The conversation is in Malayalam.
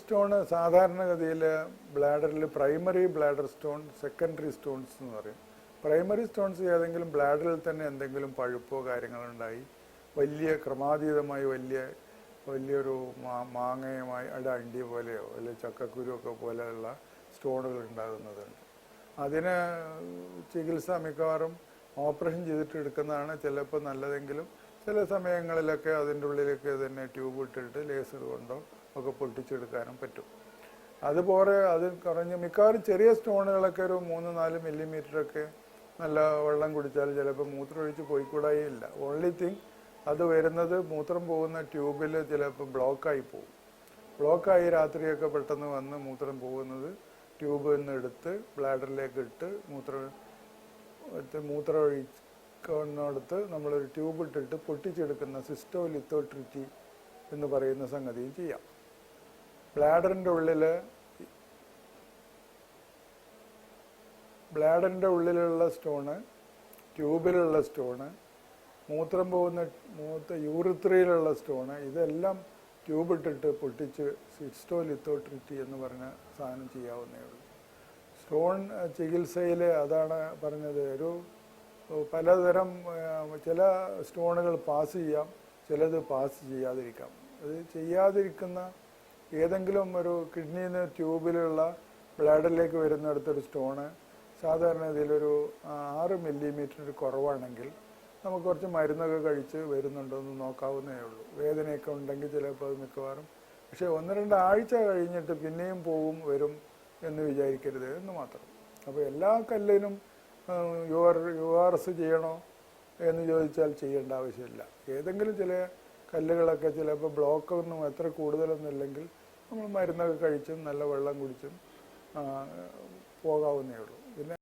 സ്റ്റോണ് സാധാരണഗതിയിൽ ബ്ലാഡറിൽ primary bladder stone, secondary stones എന്ന് പറയും. പ്രൈമറി സ്റ്റോൺസ് ഏതെങ്കിലും ബ്ലാഡറിൽ തന്നെ എന്തെങ്കിലും പഴുപ്പോ കാര്യങ്ങളുണ്ടായി ക്രമാതീതമായി വലിയൊരു മാങ്ങയുമായി അണ്ടി പോലെയോ അല്ലെങ്കിൽ ചക്കക്കുരുവൊക്കെ പോലെയുള്ള സ്റ്റോണുകൾ ഉണ്ടാകുന്നതുണ്ട്. അതിന് ചികിത്സ മിക്കവാറും ഓപ്പറേഷൻ ചെയ്തിട്ട് എടുക്കുന്നതാണ് ചിലപ്പോൾ നല്ലതെങ്കിലും ചില സമയങ്ങളിലൊക്കെ അതിൻ്റെ ഉള്ളിലേക്ക് തന്നെ ട്യൂബ് ഇട്ടിട്ട് ലേസർ കൊണ്ടോ ഒക്കെ പൊട്ടിച്ചെടുക്കാനും പറ്റും. അതുപോലെ അത് മിക്കവാറും ചെറിയ സ്റ്റോണുകളൊക്കെ ഒരു 3-4 മില്ലിമീറ്ററൊക്കെ നല്ല വെള്ളം കുടിച്ചാൽ ചിലപ്പോൾ മൂത്രമൊഴിച്ച് പോയിക്കൂടായില്ല. ഓൺലി തിങ് അത് വരുന്നത് മൂത്രം പോകുന്ന ട്യൂബിൽ ചിലപ്പോൾ ബ്ലോക്കായി പോകും. ബ്ലോക്കായി രാത്രിയൊക്കെ പെട്ടെന്ന് വന്ന് മൂത്രം പോകുന്നത് ട്യൂബിൽ നിന്ന് എടുത്ത് ബ്ലാഡറിലേക്ക് ഇട്ട് മൂത്രമൊഴിക്കുന്നിടത്ത് നമ്മളൊരു ട്യൂബ് ഇട്ടിട്ട് പൊട്ടിച്ചെടുക്കുന്ന സിസ്റ്റോലിത്തോട്രിറ്റി എന്ന് പറയുന്ന സംഗതിയും ചെയ്യാം. ബ്ലാഡറിൻ്റെ ഉള്ളിലുള്ള സ്റ്റോണ്, ട്യൂബിലുള്ള സ്റ്റോണ്, മൂത്രം പോകുന്ന യൂറിത്രയിലുള്ള സ്റ്റോണ്, ഇതെല്ലാം ട്യൂബ് ഇട്ടിട്ട് പൊട്ടിച്ച് സിസ്റ്റോലിത്തോട്രിറ്റി എന്ന് പറഞ്ഞ സാധനം ചെയ്യാവുന്നേ ഉള്ളൂ. സ്റ്റോൺ ചികിത്സയിൽ അതാണ് പറഞ്ഞത്. പലതരം ചില സ്റ്റോണുകൾ പാസ് ചെയ്യാം, ചിലത് പാസ് ചെയ്യാതിരിക്കാം. അത് ചെയ്യാതിരിക്കുന്ന ഏതെങ്കിലും ഒരു കിഡ്നിയിൽ നിന്ന് ട്യൂബിലുള്ള ബ്ലാഡറിലേക്ക് വരുന്നിടത്തൊരു സ്റ്റോണ് സാധാരണ ഇതിലൊരു 6 മില്ലിമീറ്റർ കുറവാണെങ്കിൽ നമുക്ക് കുറച്ച് മരുന്നൊക്കെ കഴിച്ച് വരുന്നുണ്ടോ എന്ന് നോക്കാവുന്നേ ഉള്ളൂ. വേദനയൊക്കെ ഉണ്ടെങ്കിൽ ചിലപ്പോൾ അത് മിക്കവാറും, പക്ഷേ 1-2 ആഴ്ച കഴിഞ്ഞിട്ട് പിന്നെയും വരും എന്ന് വിചാരിക്കരുത് എന്ന് മാത്രം. അപ്പോൾ എല്ലാ കല്ലിനും URS ചെയ്യണോ എന്ന് ചോദിച്ചാൽ ചെയ്യേണ്ട ആവശ്യമില്ല. ഏതെങ്കിലും ചില കല്ലുകളൊക്കെ ചിലപ്പോൾ ബ്ലോക്കൊന്നും എത്ര കൂടുതലൊന്നും ഇല്ലെങ്കിൽ നമ്മൾ മരുന്നൊക്കെ കഴിച്ചും നല്ല വെള്ളം കുടിച്ചും പോകാവുന്നേ ഉള്ളൂ. പിന്നെ